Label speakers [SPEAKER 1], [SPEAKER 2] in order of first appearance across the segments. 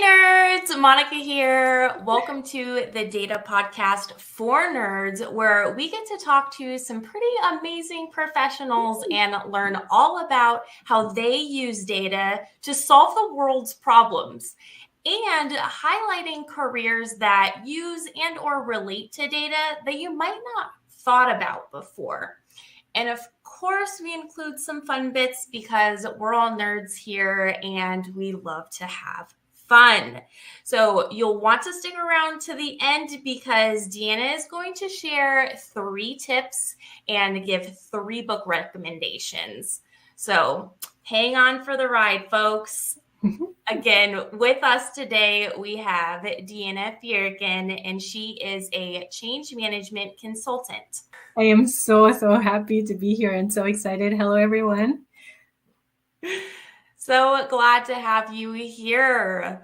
[SPEAKER 1] nerds, Monica here. Welcome to the Data Podcast for Nerds, where we get to talk to some pretty amazing professionals and learn all about how they use data to solve the world's problems, and highlighting careers that use and or relate to data that you might not thought about before. And of course, we include some fun bits because we're all nerds here and we love to have fun. So you'll want to stick around to the end because Deanna is going to share 3 tips and give 3 book recommendations. So hang on for the ride, folks. Again, with us today, we have Deanna Firican, and she is a change management consultant.
[SPEAKER 2] I am so happy to be here and so excited. Hello, everyone.
[SPEAKER 1] So glad to have you here.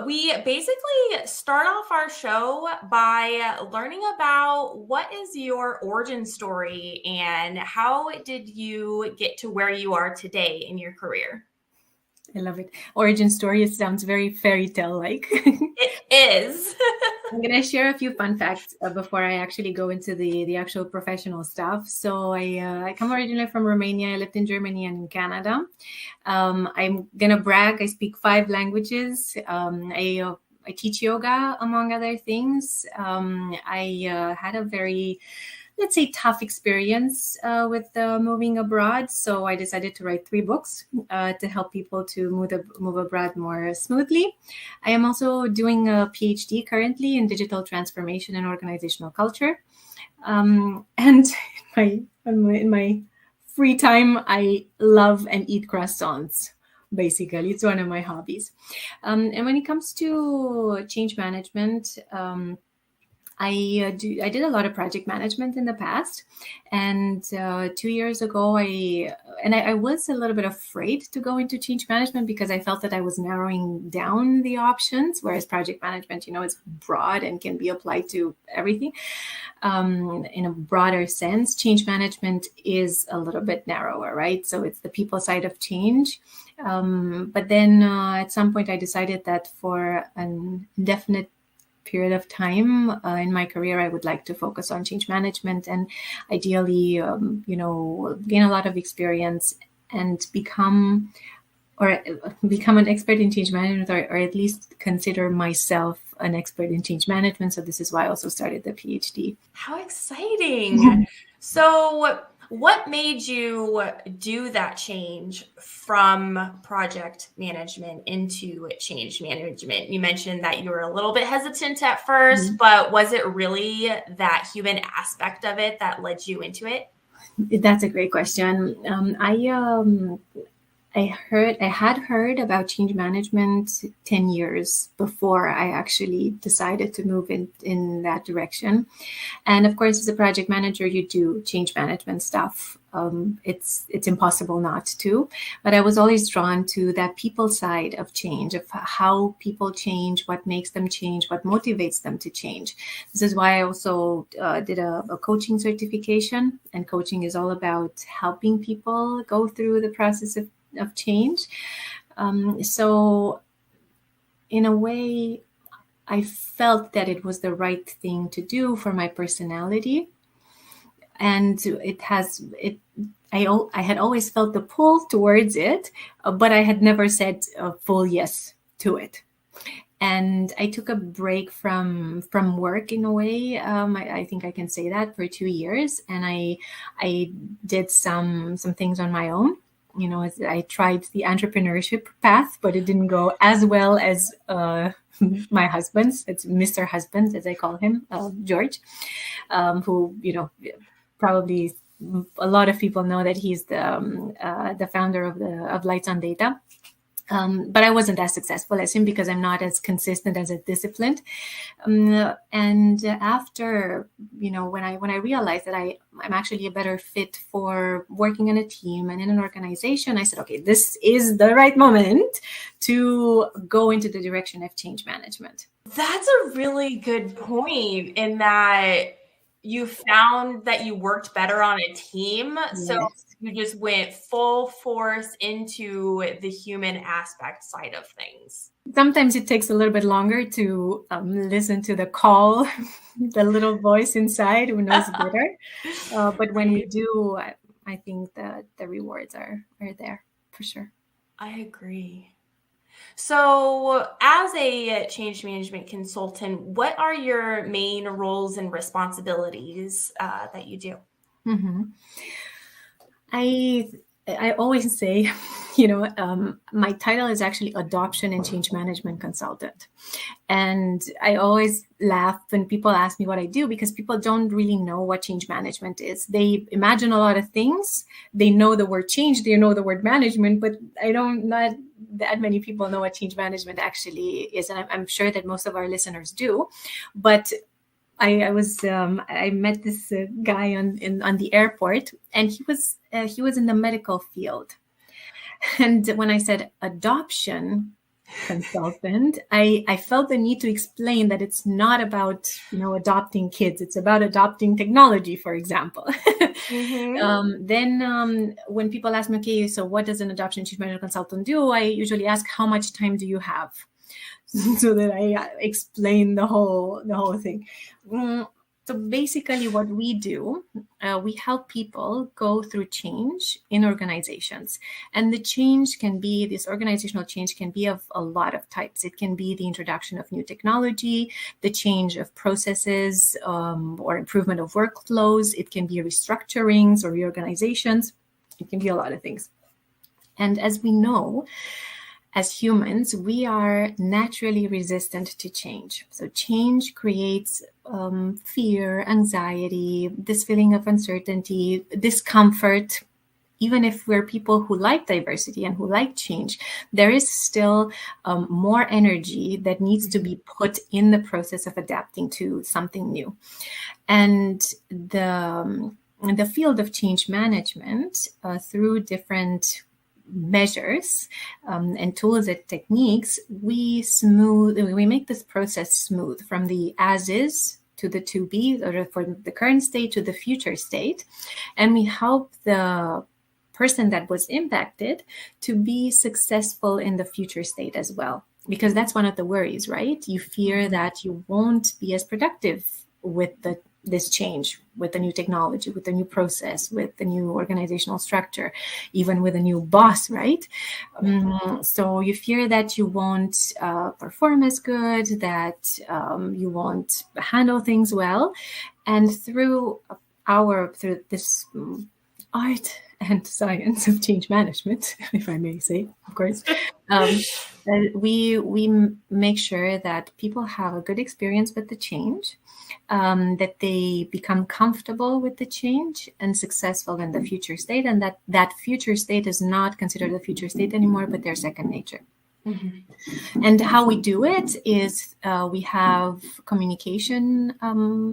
[SPEAKER 1] We basically start off our show by learning about what is your origin story and how did you get to where you are today in your career?
[SPEAKER 2] I love it. Origin story. It sounds very fairy tale like.
[SPEAKER 1] It is.
[SPEAKER 2] I'm going to share a few fun facts before I actually go into the actual professional stuff. So I come originally from Romania. I lived in Germany and in Canada. I'm going to brag. I speak 5 languages. I teach yoga, among other things. I had a very, let's say, tough experience with moving abroad. So I decided to write 3 books to help people to move abroad more smoothly. I am also doing a PhD currently in digital transformation and organizational culture. And in my free time, I love and eat croissants. Basically, it's one of my hobbies. And when it comes to change management, I did a lot of project management in the past, and 2 years ago, I was a little bit afraid to go into change management because I felt that I was narrowing down the options, whereas project management, is broad and can be applied to everything. In a broader sense, change management is a little bit narrower, right? So it's the people side of change. But then at some point, I decided that for an indefinite period of time in my career, I would like to focus on change management and ideally, gain a lot of experience and become an expert in change management, or at least consider myself an expert in change management. So this is why I also started the PhD.
[SPEAKER 1] How exciting. So what made you do that change from project management into change management? You mentioned that you were a little bit hesitant at first, but was it really that human aspect of it that led you into it?
[SPEAKER 2] That's a great question. I had heard about change management 10 years before I actually decided to move in that direction. And of course, as a project manager, you do change management stuff. It's impossible not to. But I was always drawn to that people side of change, of how people change, what makes them change, what motivates them to change. This is why I also did a coaching certification. And coaching is all about helping people go through the process of change. So in a way, I felt that it was the right thing to do for my personality. And I had always felt the pull towards it, but I had never said a full yes to it. And I took a break from work in a way. I think I can say that, for 2 years. And I did some things on my own. I tried the entrepreneurship path, but it didn't go as well as my husband's. It's Mr. Husband, as I call him, George, who, probably a lot of people know that he's the founder of Lights on Data. But I wasn't as successful as him because I'm not as consistent, as disciplined. And after, when I realized that I'm actually a better fit for working in a team and in an organization, I said, okay, this is the right moment to go into the direction of change management.
[SPEAKER 1] That's a really good point, in that you found that you worked better on a team. Yes. So you just went full force into the human aspect side of things.
[SPEAKER 2] Sometimes it takes a little bit longer to listen to the call, the little voice inside who knows better. But when we do, I think that the rewards are there for sure.
[SPEAKER 1] I agree. So, as a change management consultant, what are your main roles and responsibilities that you do?
[SPEAKER 2] Mm-hmm. I always say, my title is actually Adoption and Change Management Consultant. And I always laugh when people ask me what I do, because people don't really know what change management is. They imagine a lot of things. They know the word change, they know the word management, but not that many people know what change management actually is. And I'm sure that most of our listeners do. But I met this guy on the airport, and he was in the medical field. And when I said adoption consultant, I felt the need to explain that it's not about adopting kids. It's about adopting technology, for example.
[SPEAKER 1] Mm-hmm.
[SPEAKER 2] Then when people ask me, okay, so what does an adoption change management consultant do? I usually ask, how much time do you have? So that I explain the whole thing. So basically what we do, we help people go through change in organizations. And the change can be, this organizational change can be of a lot of types. It can be the introduction of new technology, the change of processes, or improvement of workflows. It can be restructurings or reorganizations. It can be a lot of things. And as we know, as humans, we are naturally resistant to change. So change creates fear, anxiety, this feeling of uncertainty, discomfort. Even if we're people who like diversity and who like change, there is still more energy that needs to be put in the process of adapting to something new. And the field of change management, through different measures and tools and techniques, we make this process smooth from the as is to the to be, or from the current state to the future state. And we help the person that was impacted to be successful in the future state as well. Because that's one of the worries, right? You fear that you won't be as productive with this change, with the new technology, with the new process, with the new organizational structure, even with a new boss, right? So you fear that you won't perform as good, that you won't handle things well. And through this art and science of change management, if I may say, of course, we make sure that people have a good experience with the change, that they become comfortable with the change and successful in the future state, and that future state is not considered a future state anymore, but their second nature. Mm-hmm. And how we do it is we have communication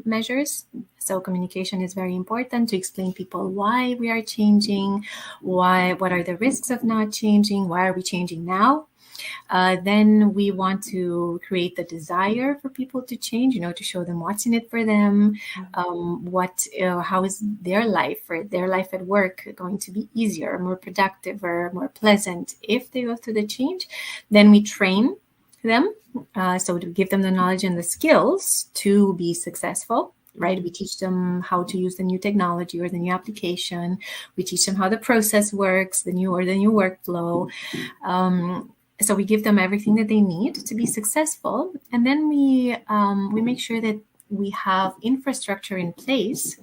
[SPEAKER 2] measures. So communication is very important to explain people why we are changing, what are the risks of not changing, why are we changing now. Then we want to create the desire for people to change, to show them what's in it for them, how is their life at work going to be easier, more productive, or more pleasant if they go through the change. Then we train them, so to give them the knowledge and the skills to be successful. Right, we teach them how to use the new technology or the new application. We teach them how the process works, the new workflow. So we give them everything that they need to be successful, and then we make sure that we have infrastructure in place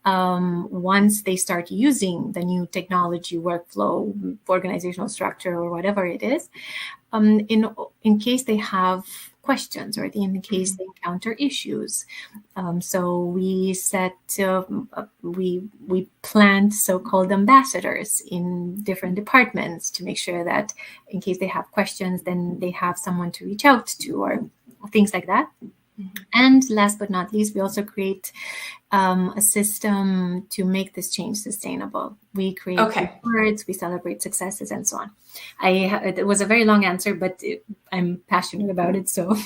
[SPEAKER 2] once they start using the new technology, workflow, organizational structure, or whatever it is, in case they have questions or in case they encounter issues. So we we plant so-called ambassadors in different departments to make sure that in case they have questions, then they have someone to reach out to, or things like that. And last but not least, we also create a system to make this change sustainable. We create rewards, we celebrate successes, and so on. It was a very long answer, but I'm passionate about it, so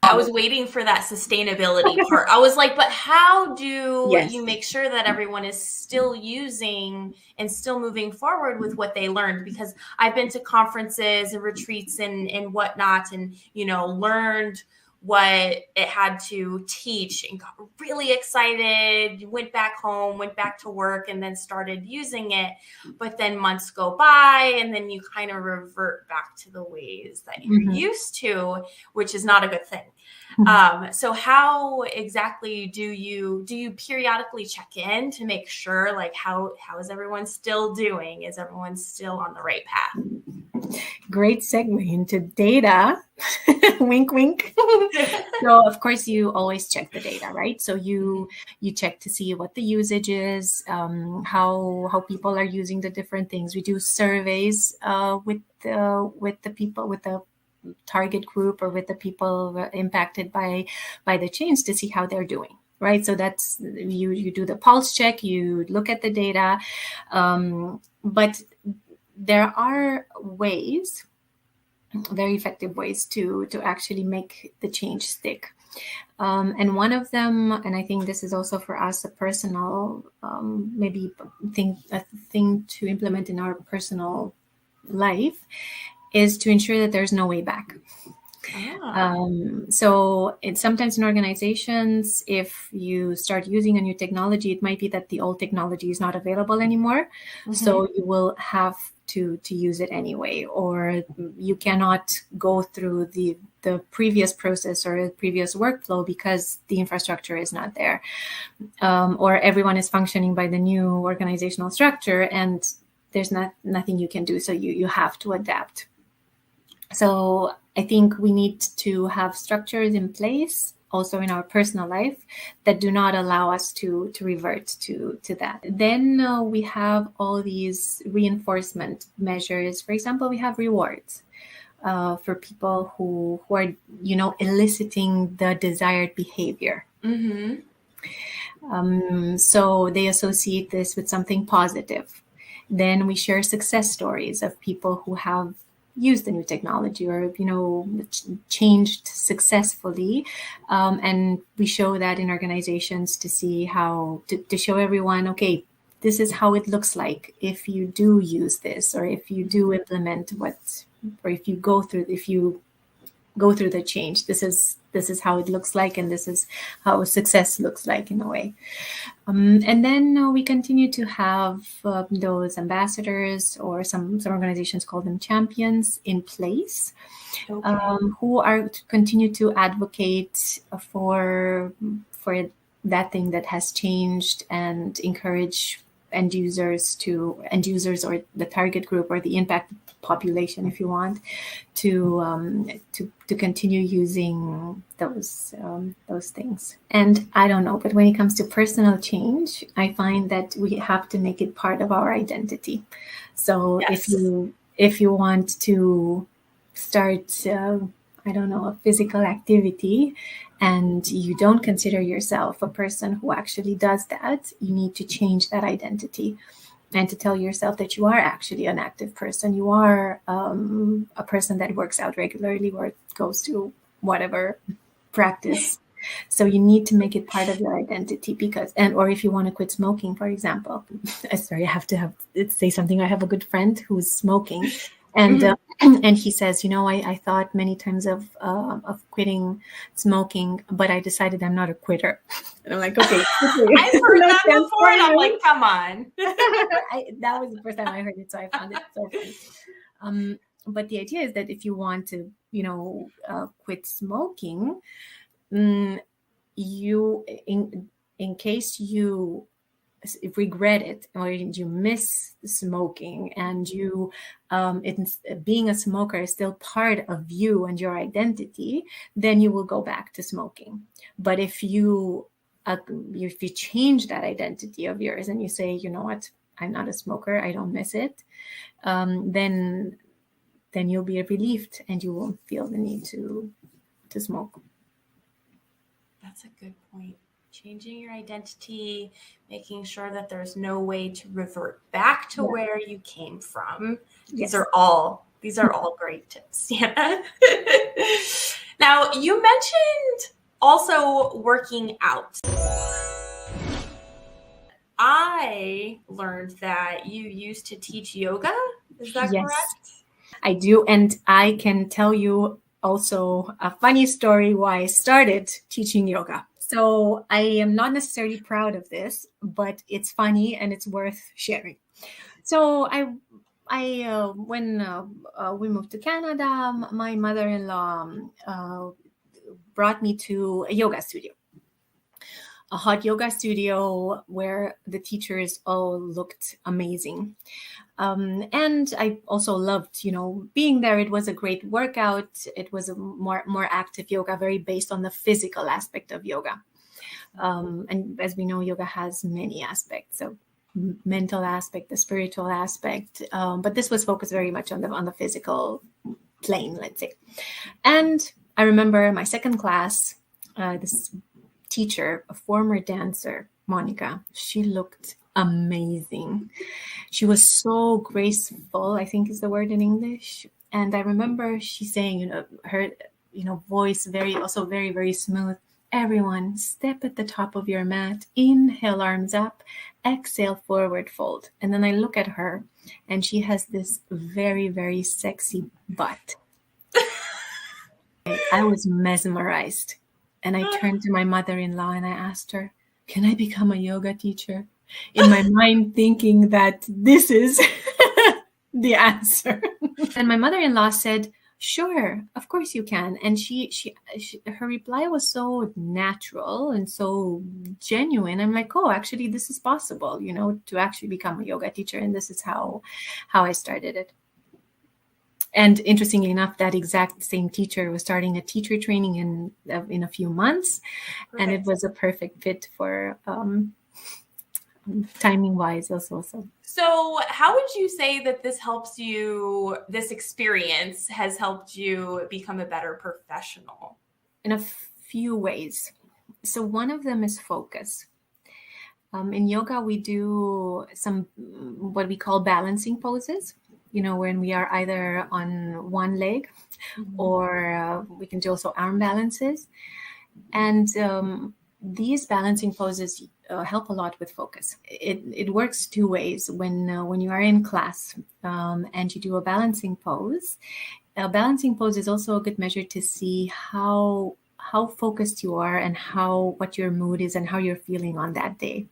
[SPEAKER 1] I was waiting for that sustainability part. I was like, but how do
[SPEAKER 2] Yes.
[SPEAKER 1] you make sure that everyone is still using and still moving forward with what they learned? Because I've been to conferences and retreats and whatnot, and, learned what it had to teach and got really excited, went back home, went back to work, and then started using it. But then months go by and then you kind of revert back to the ways that you're used to, which is not a good thing. So how exactly do you periodically check in to make sure, like, how is everyone still doing? Is everyone still on the right path?
[SPEAKER 2] Great segue into data. Wink, wink. So of course you always check the data, right? So you check to see what the usage is, how people are using the different things. We do surveys with the people, with the target group, or with the people impacted by the change, to see how they're doing. Right. So that's, you do the pulse check, you look at the data, but there are ways, very effective ways to actually make the change stick. And one of them, and I think this is also for us a personal, maybe a thing to implement in our personal life, is to ensure that there's no way back. So it's sometimes in organizations, if you start using a new technology, it might be that the old technology is not available anymore. So you will have to use it anyway, or you cannot go through the previous process or the previous workflow because the infrastructure is not there, or everyone is functioning by the new organizational structure and there's nothing you can do. So you have to adapt. So I think we need to have structures in place also in our personal life that do not allow us to revert to that. Then we have all these reinforcement measures. For example, we have rewards for people who are, eliciting the desired behavior. So they associate this with something positive. Then we share success stories of people who have used the new technology or, changed successfully. And we show that in organizations to see how to show everyone, okay, this is how it looks like if you do use this, or if you do implement or if you go through the change, this is how it looks like, and this is how success looks like in a way. And then we continue to have those ambassadors, or some organizations call them champions, in place, who are to continue to advocate for that thing that has changed, and encourage end users or the target group or the impact population, if you want, to continue using those things. And I don't know, but when it comes to personal change, I find that we have to make it part of our identity. So yes. if you want to start a physical activity, and you don't consider yourself a person who actually does that, you need to change that identity and to tell yourself that you are actually an active person. You are a person that works out regularly or goes to whatever practice. So you need to make it part of your identity, or if you want to quit smoking, for example. Sorry, I have to say something. I have a good friend who's smoking. And and he says, I thought many times of quitting smoking, but I decided I'm not a quitter. And I'm like, okay.
[SPEAKER 1] I've heard that before, and I'm like, come on.
[SPEAKER 2] That was the first time I heard it, so I found it so funny. But the idea is that if you want to, quit smoking, you, in case you regret it, or you miss smoking, and you being a smoker is still part of you and your identity, then you will go back to smoking. But if you change that identity of yours and you say, you know what, I'm not a smoker, I don't miss it, then you'll be relieved and you won't feel the need to smoke.
[SPEAKER 1] That's a good point. Changing your identity, making sure that there's no way to revert back to where you came from. These are all great tips. Yeah. Now, you mentioned also working out. I learned that you used to teach yoga. Is that correct?
[SPEAKER 2] I do. And I can tell you also a funny story why I started teaching yoga. So I am not necessarily proud of this, but it's funny and it's worth sharing. So when we moved to Canada, my mother-in-law brought me to a yoga studio, a hot yoga studio where the teachers all looked amazing. And I also loved, being there. It was a great workout. It was a more active yoga, very based on the physical aspect of yoga. And as we know, yoga has many aspects. So mental aspect, the spiritual aspect, but this was focused very much on the physical plane, let's say. And I remember my second class, this teacher, a former dancer, Monica, she looked amazing. She was so graceful, I think is the word in English. And I remember she saying, her, voice also very, very smooth. Everyone, step at the top of your mat, inhale, arms up, exhale, forward fold. And then I look at her and she has this very, very sexy butt. I was mesmerized. And I turned to my mother-in-law and I asked her, can I become a yoga teacher? In my mind, thinking that this is the answer. And my mother-in-law said, sure, of course you can. And her reply was so natural and so genuine. I'm like, oh, actually, this is possible, to actually become a yoga teacher. And this is how I started it. And interestingly enough, that exact same teacher was starting a teacher training in a few months. Perfect. And it was a perfect fit for timing wise also.
[SPEAKER 1] So how would you say that this experience has helped you become a better professional?
[SPEAKER 2] In a few ways. So one of them is focus. In yoga, we do some what we call balancing poses, when we are either on one leg or we can do also arm balances. And these balancing poses help a lot with focus. It works two ways. When you are in class and you do a balancing pose is also a good measure to see how focused you are and what your mood is and how you're feeling on that day.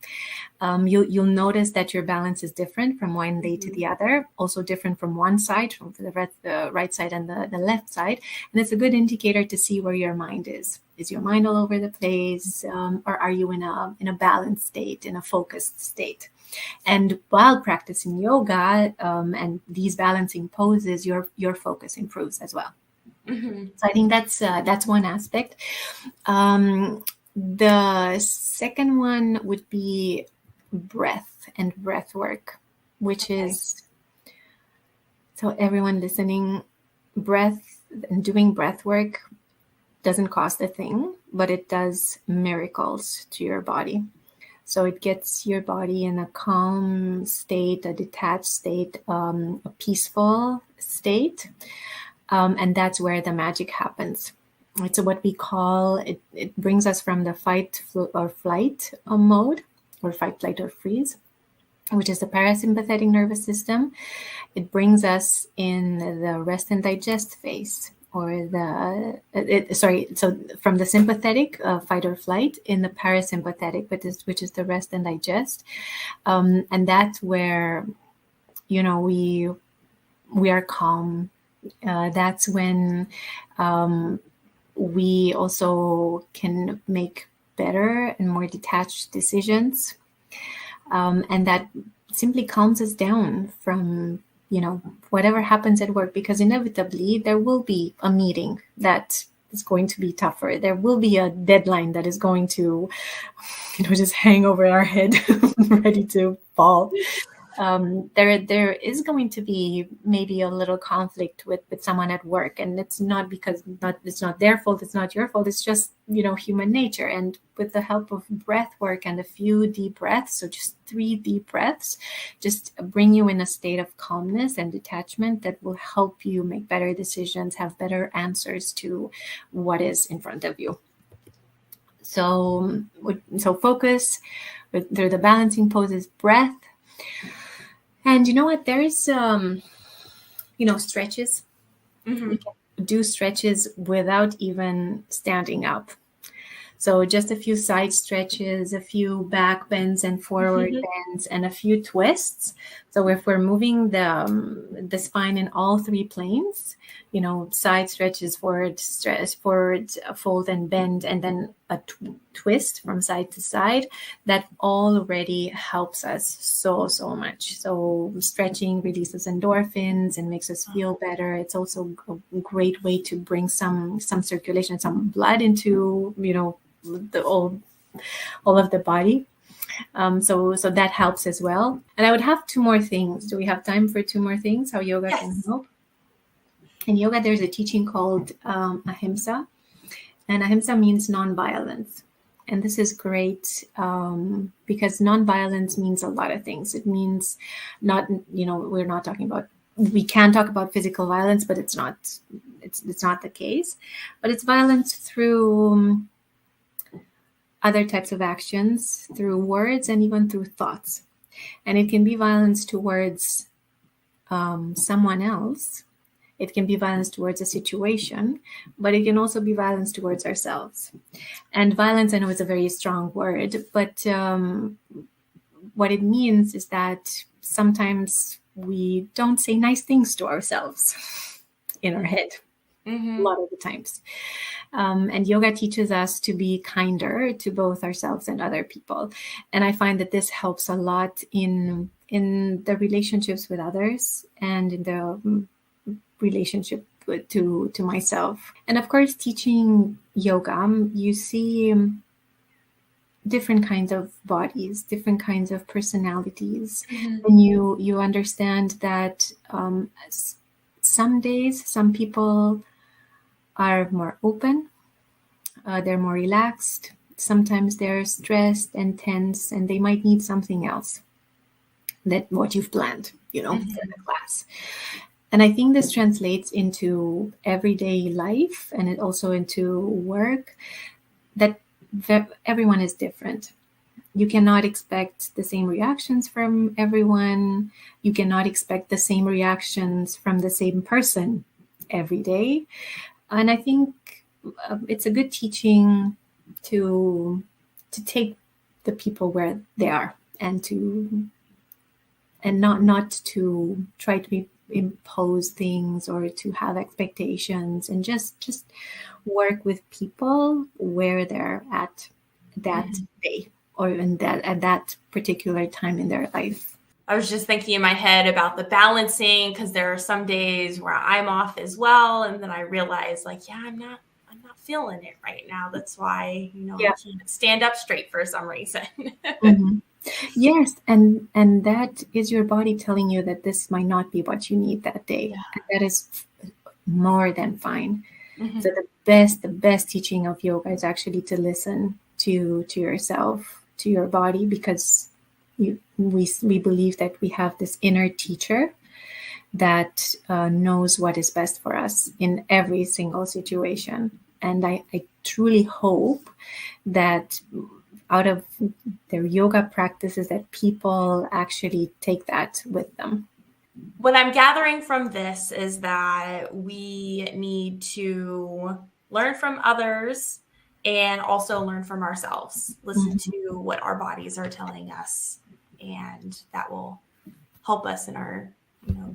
[SPEAKER 2] You'll notice that your balance is different from one day to the other, also different from one side, from the right side and the left side. And it's a good indicator to see where your mind is. Is your mind all over the place, or are you in a balanced state, in a focused state? And while practicing yoga and these balancing poses, your focus improves as well. Mm-hmm. So I think that's one aspect. The second one would be breath and breath work, which is, so everyone listening, breath and doing breath work doesn't cost a thing, but it does miracles to your body. So it gets your body in a calm state, a detached state, a peaceful state. And that's where the magic happens. It's what we call, it brings us from the fight or flight mode, or fight, flight, or freeze, which is the parasympathetic nervous system. It brings us in the rest and digest phase, or so from the sympathetic, fight or flight, in the parasympathetic, which is the rest and digest. And that's where, we are calm. That's when we also can make better and more detached decisions. And that simply calms us down from, whatever happens at work, because inevitably there will be a meeting that is going to be tougher. There will be a deadline that is going to, just hang over our head, ready to fall. there is going to be maybe a little conflict with someone at work, and it's not because it's not their fault, it's not your fault, it's just, human nature. And with the help of breath work and a few deep breaths, so just 3 deep breaths, just bring you in a state of calmness and detachment that will help you make better decisions, have better answers to what is in front of you. So focus through the balancing poses, breath. And you know what? There's, stretches.
[SPEAKER 1] Mm-hmm.
[SPEAKER 2] You can do stretches without even standing up. So just a few side stretches, a few back bends and forward bends, and a few twists. So if we're moving the spine in all 3 planes, side stretches, forward, fold and bend, and then a twist from side to side, that already helps us so much. So stretching releases endorphins and makes us feel better. It's also a great way to bring some circulation, some blood into, all of the body. So that helps as well. And I would have 2 more things. Do we have time for 2 more things? How yoga can help? In yoga, there's a teaching called Ahimsa, and Ahimsa means non-violence. And this is great because non-violence means a lot of things. It means we're not talking about, we can talk about physical violence, but it's not the case. But it's violence through other types of actions, through words, and even through thoughts. And it can be violence towards someone else. It can be violence towards a situation, but it can also be violence towards ourselves. And violence, I know, is a very strong word, but what it means is that sometimes we don't say nice things to ourselves in our head, a lot of the times. And yoga teaches us to be kinder to both ourselves and other people. And I find that this helps a lot in the relationships with others and in the relationship to myself. And of course, teaching yoga, you see different kinds of bodies, different kinds of personalities. And you understand that some days, some people are more open, they're more relaxed. Sometimes they're stressed and tense, and they might need something else than what you've planned, for the class. And I think this translates into everyday life, and it also into work, that everyone is different. You cannot expect the same reactions from everyone. You cannot expect the same reactions from the same person every day. And I think it's a good teaching to take the people where they are, and not to try to impose things or to have expectations, and just work with people where they're at that day or at that particular time in their life.
[SPEAKER 1] I was just thinking in my head about the balancing, because there are some days where I'm off as well, and then I realize, I'm not feeling it right now. That's why I can't stand up straight for some reason.
[SPEAKER 2] Yes, and that is your body telling you that this might not be what you need that day. And that is more than fine. So the best teaching of yoga is actually to listen to yourself, to your body, because we believe that we have this inner teacher that knows what is best for us in every single situation. And I truly hope that out of their yoga practices, that people actually take that with them.
[SPEAKER 1] What I'm gathering from this is that we need to learn from others and also learn from ourselves. Listen to what our bodies are telling us, and that will help us in our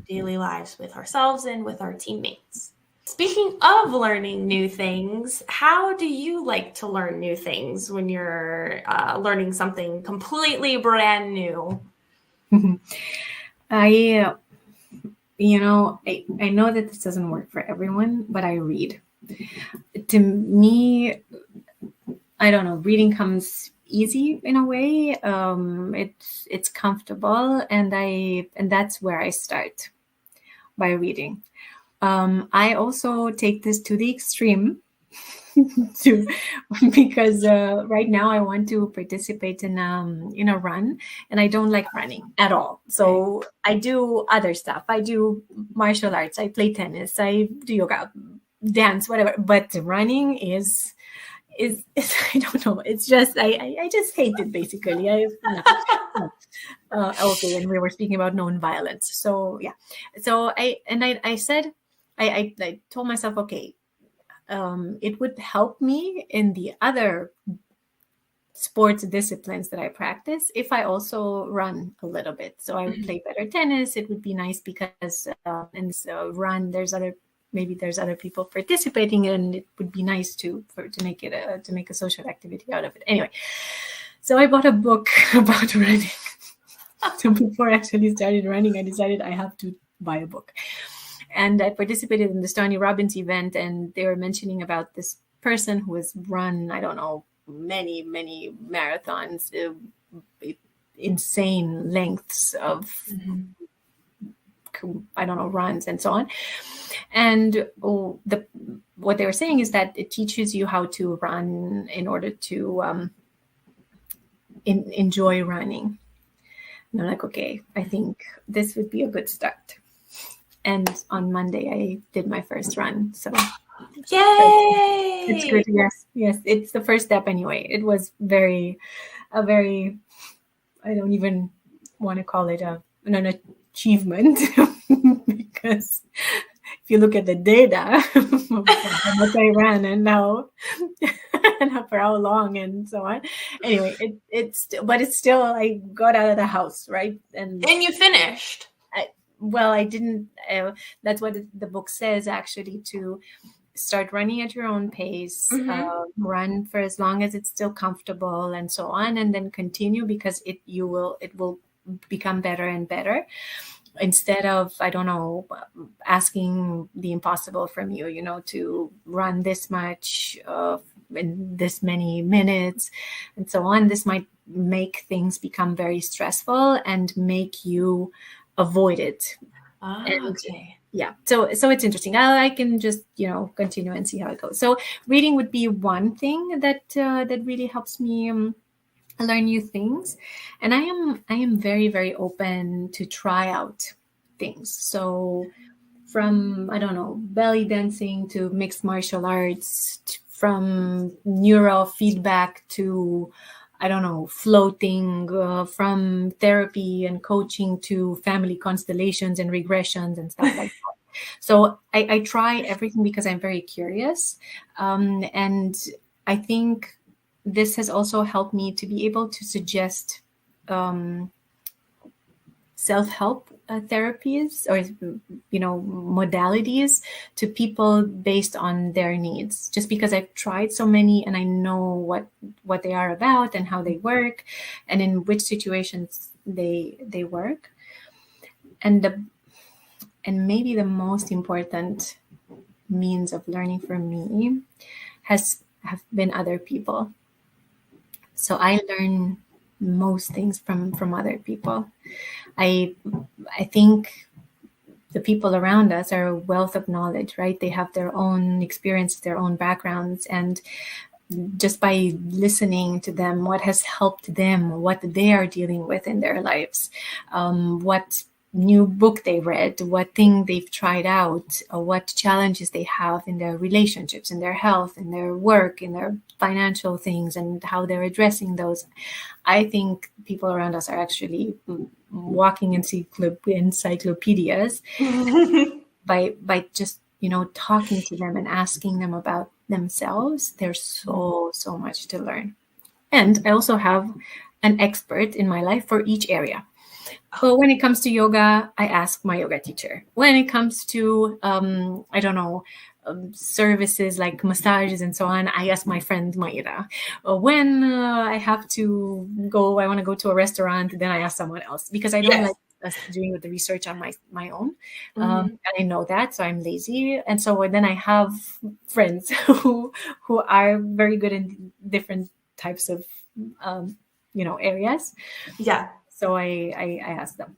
[SPEAKER 1] daily lives with ourselves and with our teammates. Speaking of learning new things, how do you like to learn new things when you're learning something completely brand new?
[SPEAKER 2] I know that this doesn't work for everyone, but I read. To me, I don't know, reading comes easy in a way. It's comfortable, and that's where I start, by reading. I also take this to the extreme to because right now I want to participate in a run, and I don't like running at all. So I do other stuff. I do martial arts. I play tennis. I do yoga, dance, whatever. But running is I don't know. It's just I just hate it basically. Okay, and we were speaking about non-violence. So yeah. So I said I told myself, okay, it would help me in the other sports disciplines that I practice if I also run a little bit. So I would play better tennis. It would be nice because in this run, there's other people participating, and it would be nice to make a social activity out of it. Anyway, so I bought a book about running. So before I actually started running, I decided I have to buy a book. And I participated in the Tony Robbins event, and they were mentioning about this person who has run, I don't know, many, many marathons, insane lengths of, I don't know, runs and so on. And what they were saying is that it teaches you how to run in order to enjoy running. And I'm like, okay, I think this would be a good start. And on Monday, I did my first run. So,
[SPEAKER 1] yay!
[SPEAKER 2] It's good. Yes. It's the first step anyway. It was a very, I don't even want to call it an achievement because if you look at the data of how much I ran and now and for how long and so on. Anyway, it's still, I got out of the house, right? And
[SPEAKER 1] you finished.
[SPEAKER 2] Well, I didn't. That's what the book says, actually, to start running at your own pace, run for as long as it's still comfortable and so on, and then continue, because it will become better and better, instead of, I don't know, asking the impossible from you, to run this much in this many minutes and so on. This might make things become very stressful and make you avoid it.
[SPEAKER 1] Okay.
[SPEAKER 2] Yeah. So it's interesting. I can just, continue and see how it goes. So reading would be one thing that really helps me learn new things. And I am very, very open to try out things. So from, I don't know, belly dancing to mixed martial arts, from neural feedback to, I don't know, floating, from therapy and coaching to family constellations and regressions and stuff like that. So I try everything because I'm very curious. And I think this has also helped me to be able to suggest self-help therapies or modalities to people based on their needs, just because I've tried so many and I know what they are about and how they work and in which situations they work. And maybe the most important means of learning for me have been other people. So I learn most things from other people. I think the people around us are a wealth of knowledge, right? They have their own experience, their own backgrounds, and just by listening to them, what has helped them, what they are dealing with in their lives, what new book they read, what thing they've tried out, what challenges they have in their relationships, in their health, in their work, in their financial things, and how they're addressing those. I think people around us are actually walking encyclopedias by just, talking to them and asking them about themselves. There's so much to learn. And I also have an expert in my life for each area. So when it comes to yoga, I ask my yoga teacher. When it comes to, I don't know, services like massages and so on, I ask my friend Maira. When I want to go to a restaurant, then I ask someone else, because I don't like doing the research on my own. And I know that, so I'm lazy. And so then I have friends who are very good in different types of areas.
[SPEAKER 1] Yeah.
[SPEAKER 2] So I asked them.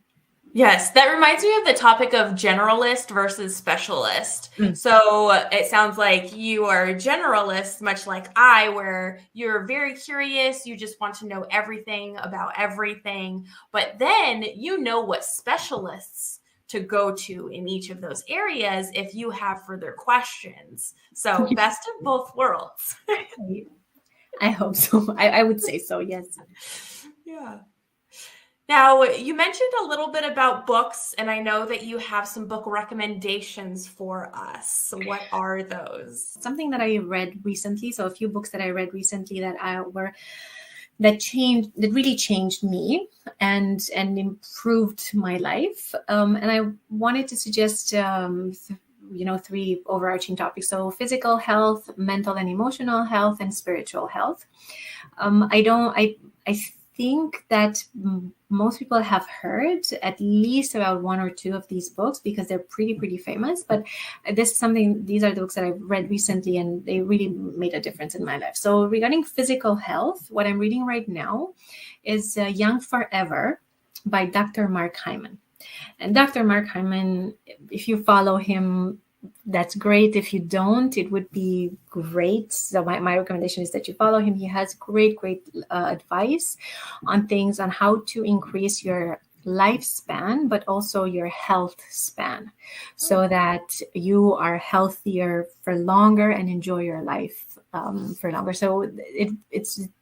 [SPEAKER 1] Yes, that reminds me of the topic of generalist versus specialist. So it sounds like you are a generalist, much like I, where you're very curious. You just want to know everything about everything. But then you know what specialists to go to in each of those areas if you have further questions. So best of both worlds.
[SPEAKER 2] I hope so. I would say so, yes.
[SPEAKER 1] Yeah. Now, you mentioned a little bit about books, and I know that you have some book recommendations for us. So what are those?
[SPEAKER 2] Something that I read recently. So a few books that I read recently that really changed me and improved my life. And I wanted to suggest three overarching topics. So physical health, mental and emotional health, and spiritual health. I think that most people have heard at least about one or two of these books because they're pretty famous. But these are the books that I've read recently, and they really made a difference in my life. So regarding physical health, what I'm reading right now is Young Forever by Dr. Mark Hyman. And Dr. Mark Hyman, if you follow him, that's great. If you don't, it would be great. So my recommendation is that you follow him. He has great advice on things on how to increase your lifespan, but also your health span, so that you are healthier for longer and enjoy your life for longer. So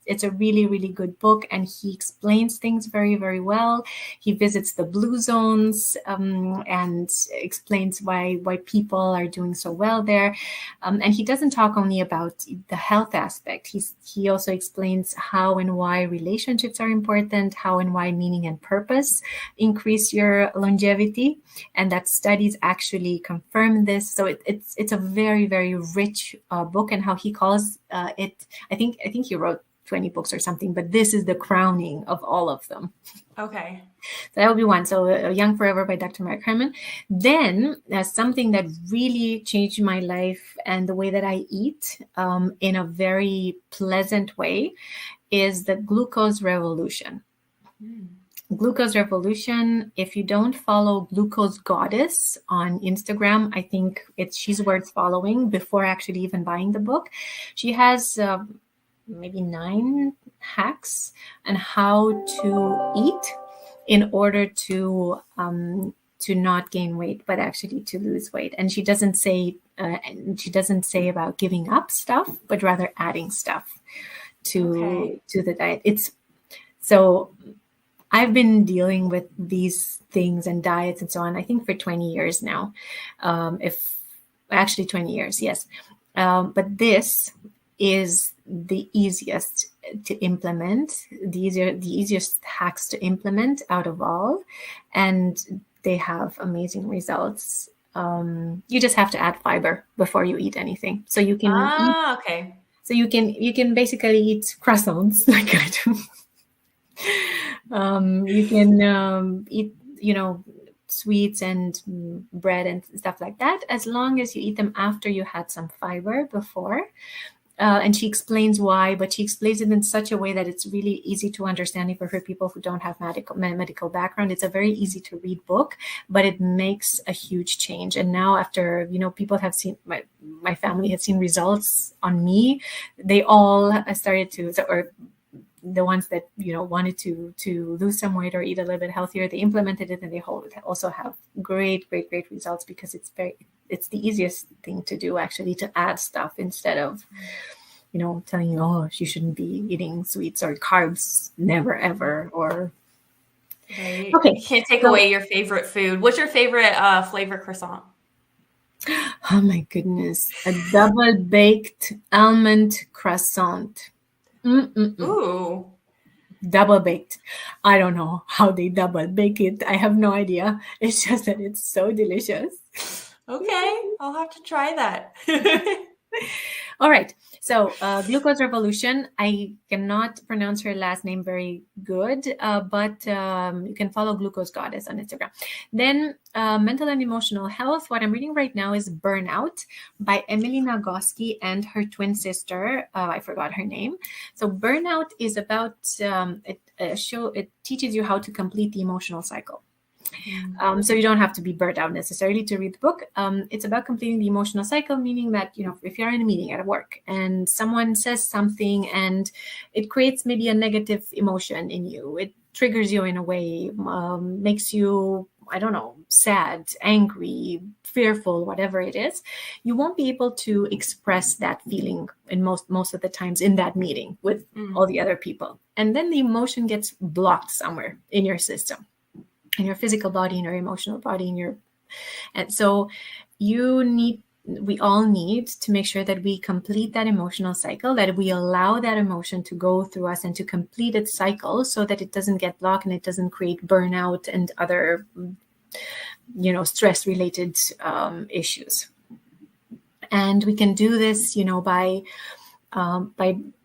[SPEAKER 2] it's a really good book, and he explains things very well. He visits the blue zones and explains why people are doing so well there. And he doesn't talk only about the health aspect. He also explains how and why relationships are important, how and why meaning and purpose increase your longevity, and that studies actually confirm this. So it's a very rich book, and how he calls it. I think he wrote 20 books or something, but this is the crowning of all of them.
[SPEAKER 1] Okay.
[SPEAKER 2] So that would be one. So Young Forever by Dr. Mark Hyman. Then something that really changed my life and the way that I eat in a very pleasant way is the Glucose Revolution. Glucose Revolution. If you don't follow Glucose Goddess on Instagram, I think she's worth following before actually even buying the book. She has maybe 9 hacks on how to eat in order to not gain weight, but actually to lose weight. And she doesn't say about giving up stuff, but rather adding stuff to the diet. So I've been dealing with these things and diets and so on, I think for 20 years now. 20 years, yes. But this is the easiest to implement, the easiest hacks to implement out of all, and they have amazing results. You just have to add fiber before you eat anything, so you can So you can basically eat croissants like I do. You can eat, sweets and bread and stuff like that, as long as you eat them after you had some fiber before. And she explains why, but she explains it in such a way that it's really easy to understand even for people who don't have medical background. It's a very easy to read book, but it makes a huge change. And now after, people have seen, my family has seen results on me. They all started to, or the ones that, wanted to lose some weight or eat a little bit healthier, they implemented it, and they also have great results, because it's the easiest thing to do, actually, to add stuff instead of, telling you, oh, you shouldn't be eating sweets or carbs, never, ever, or.
[SPEAKER 1] Right. Okay. You can't take away your favorite food. What's your favorite flavor croissant?
[SPEAKER 2] Oh my goodness. A double baked almond croissant.
[SPEAKER 1] Ooh.
[SPEAKER 2] Double baked. I don't know how they double bake it. I have no idea. It's just that it's so delicious.
[SPEAKER 1] Okay, I'll have to try that.
[SPEAKER 2] All right. So Glucose Revolution, I cannot pronounce her last name very good, but you can follow Glucose Goddess on Instagram. Then Mental and Emotional Health. What I'm reading right now is Burnout by Emily Nagoski and her twin sister. I forgot her name. So Burnout is about, it teaches you how to complete the emotional cycle. So you don't have to be burnt out necessarily to read the book. It's about completing the emotional cycle, meaning that, if you're in a meeting at work and someone says something and it creates maybe a negative emotion in you, it triggers you in a way, makes you, I don't know, sad, angry, fearful, whatever it is, you won't be able to express that feeling in most of the times in that meeting with all the other people. And then the emotion gets blocked somewhere in your system, in your physical body, in your emotional body, and so we all need to make sure that we complete that emotional cycle, that we allow that emotion to go through us and to complete its cycle so that it doesn't get blocked and it doesn't create burnout and other, stress related issues. And we can do this, by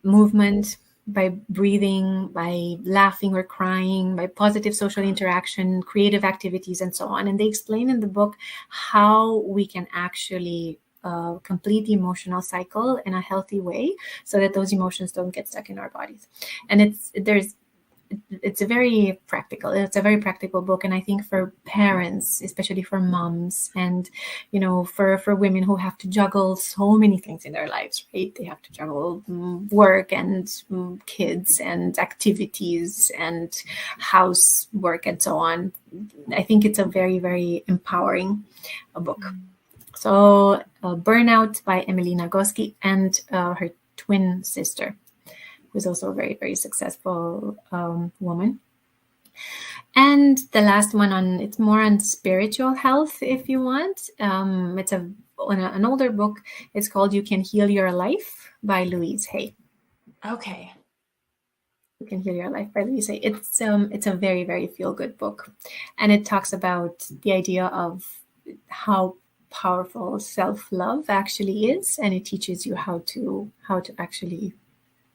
[SPEAKER 2] movement, by breathing, by laughing or crying, by positive social interaction, creative activities, and so on. And they explain in the book how we can actually complete the emotional cycle in a healthy way so that those emotions don't get stuck in our bodies. And it's a very practical book. And I think for parents, especially for moms and, for women who have to juggle so many things in their lives, right? They have to juggle work and kids and activities and housework and so on. I think it's a very, very empowering book. So Burnout by Emily Nagoski and her twin sister, who's also a very, very successful woman. And the last one it's more on spiritual health, if you want. It's an older book. It's called You Can Heal Your Life by Louise Hay.
[SPEAKER 1] Okay.
[SPEAKER 2] You Can Heal Your Life by Louise Hay. It's a very, very feel-good book. And it talks about the idea of how powerful self-love actually is. And it teaches you how to actually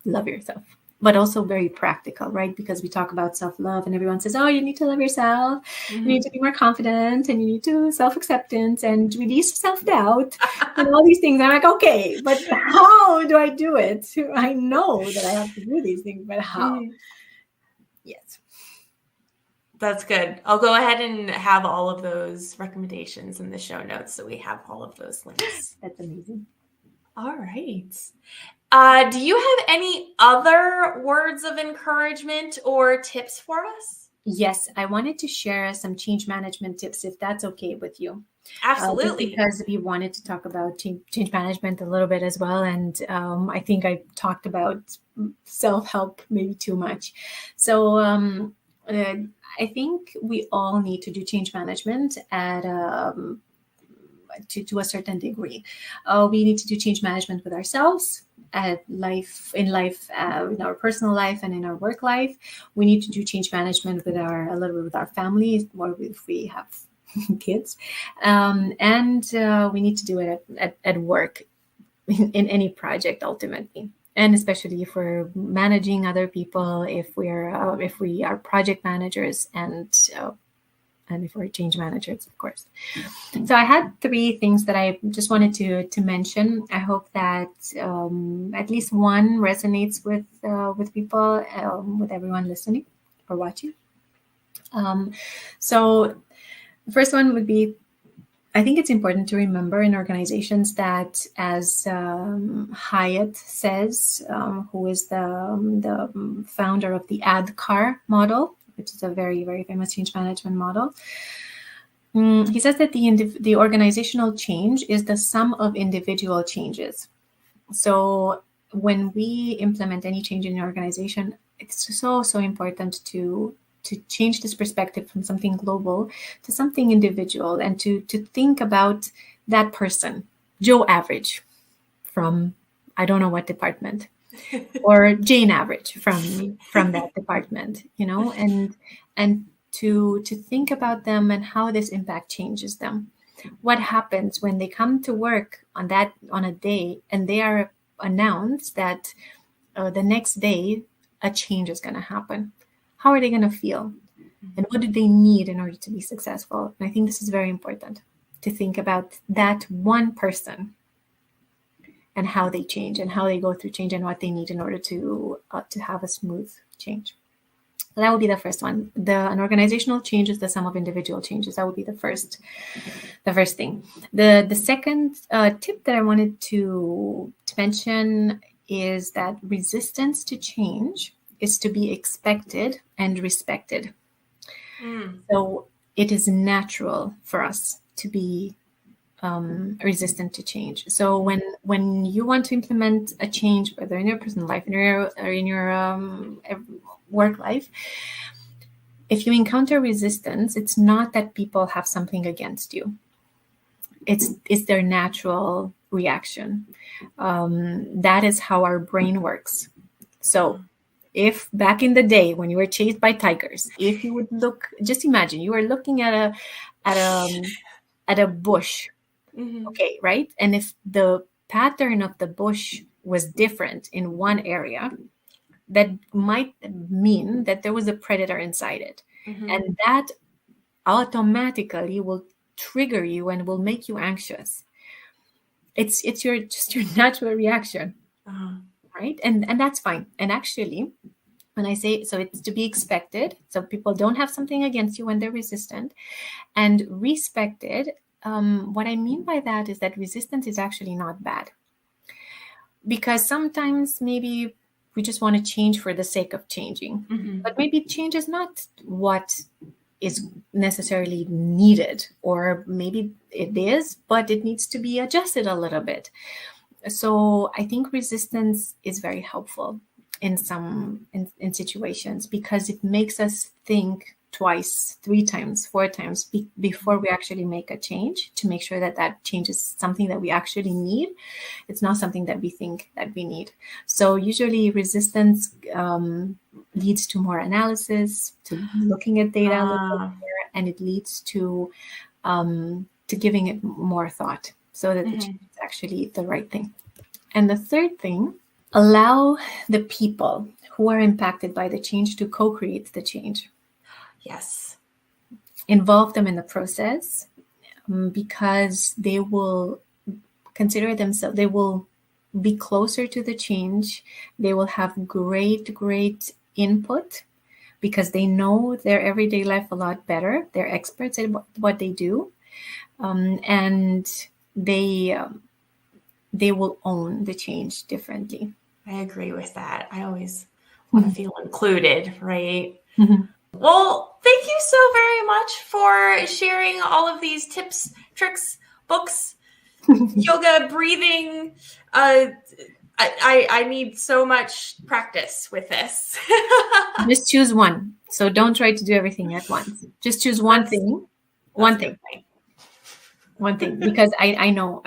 [SPEAKER 2] love yourself, but also very practical, right? Because we talk about self-love and everyone says, oh, you need to love yourself, you need to be more confident, and you need to self-acceptance and release self-doubt and all these things. I'm like, okay, but how do I do it? I know that I have to do these things, but how? Yes.
[SPEAKER 1] That's good. I'll go ahead and have all of those recommendations in the show notes so we have all of those links.
[SPEAKER 2] That's amazing.
[SPEAKER 1] All right. Do you have any other words of encouragement or tips for us?
[SPEAKER 2] Yes, I wanted to share some change management tips, if that's okay with you.
[SPEAKER 1] Absolutely.
[SPEAKER 2] Because we wanted to talk about change management a little bit as well. And I think I talked about self-help maybe too much. So I think we all need to do change management at to a certain degree. We need to do change management with ourselves, in our personal life and in our work life. We need to do change management with our families, or if we have kids, and we need to do it at work in any project ultimately. And especially if we're managing other people, if we are project managers, and if we're change managers, of course. So I had 3 things that I just wanted to mention. I hope that at least one resonates with people, with everyone listening or watching. So the first one would be, I think it's important to remember in organizations that, as Hyatt says, who is the founder of the ADKAR model, which is a very, very famous change management model. He says that the organizational change is the sum of individual changes. So when we implement any change in an organization, it's so important to change this perspective from something global to something individual, and to think about that person, Joe Average from I don't know what department, or Jane Average from that department, and to think about them and how this impact changes them. what happens when they come to work on a day and they are announced that the next day a change is going to happen? How are they going to feel? And what do they need in order to be successful? And I think this is very important to think about that one person and how they change and how they go through change and what they need in order to have a smooth change. So that would be the first one. An organizational change is the sum of individual changes. That would be the first thing. The second tip that I wanted to mention is that resistance to change is to be expected and respected. So it is natural for us to be resistant to change. So when you want to implement a change, whether in your personal life or in your work life, if you encounter resistance, it's not that people have something against you. It's their natural reaction. That is how our brain works. So if back in the day when you were chased by tigers, if you would just imagine you were looking at a bush, okay, right? And if the pattern of the bush was different in one area, that might mean that there was a predator inside it. And that automatically will trigger you and will make you anxious. It's your natural reaction. Right? And that's fine. And actually, when I say, so it's to be expected. So people don't have something against you when they're resistant. And respected, what I mean by that is that resistance is actually not bad. Because sometimes maybe we just want to change for the sake of changing. But maybe change is not what is necessarily needed, or maybe it is, but it needs to be adjusted a little bit. So I think resistance is very helpful in situations, because it makes us think twice, 3 times, 4 times before we actually make a change, to make sure that change is something that we actually need. It's not something that we think that we need. So usually resistance leads to more analysis, to looking at data a little bit more, and it leads to giving it more thought, so that the change is actually the right thing. And the third thing, allow the people who are impacted by the change to co-create the change.
[SPEAKER 1] Yes.
[SPEAKER 2] Involve them in the process, because they will consider themselves, they will be closer to the change. They will have great input, because they know their everyday life a lot better. They're experts at what they do. And they will own the change differently.
[SPEAKER 1] I agree with that. I always want to feel included, right?
[SPEAKER 2] Mm-hmm.
[SPEAKER 1] Well, thank you so very much for sharing all of these tips, tricks, books, yoga, breathing. I need so much practice with this.
[SPEAKER 2] Just choose one. So don't try to do everything at once. Just choose one thing. One thing. Because I know,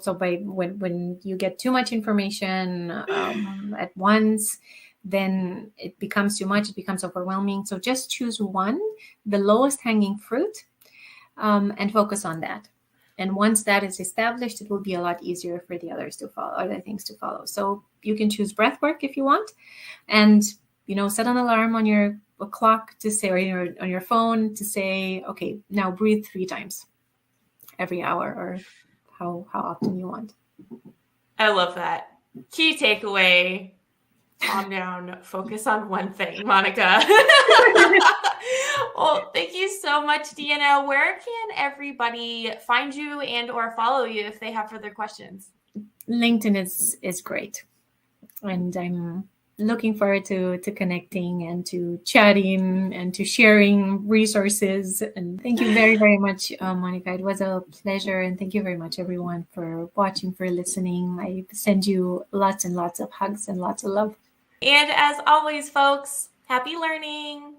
[SPEAKER 2] so by when you get too much information at once, then it becomes too much. It becomes overwhelming. So just choose one, the lowest hanging fruit, and focus on that. And once that is established, it will be a lot easier for the others to follow, other things to follow. So you can choose breathwork if you want, and set an alarm on your clock to say, or on your phone to say, okay, now breathe 3 times every hour, or how often you want.
[SPEAKER 1] I love that. Key takeaway: calm down, focus on one thing, Monica. Well, thank you so much, Deanna. Where can everybody find you and or follow you if they have further questions?
[SPEAKER 2] LinkedIn is great. And I'm looking forward to connecting and to chatting and to sharing resources. And thank you very, very much, Monica. It was a pleasure. And thank you very much, everyone, for watching, for listening. I send you lots and lots of hugs and lots of love.
[SPEAKER 1] And as always, folks, happy learning.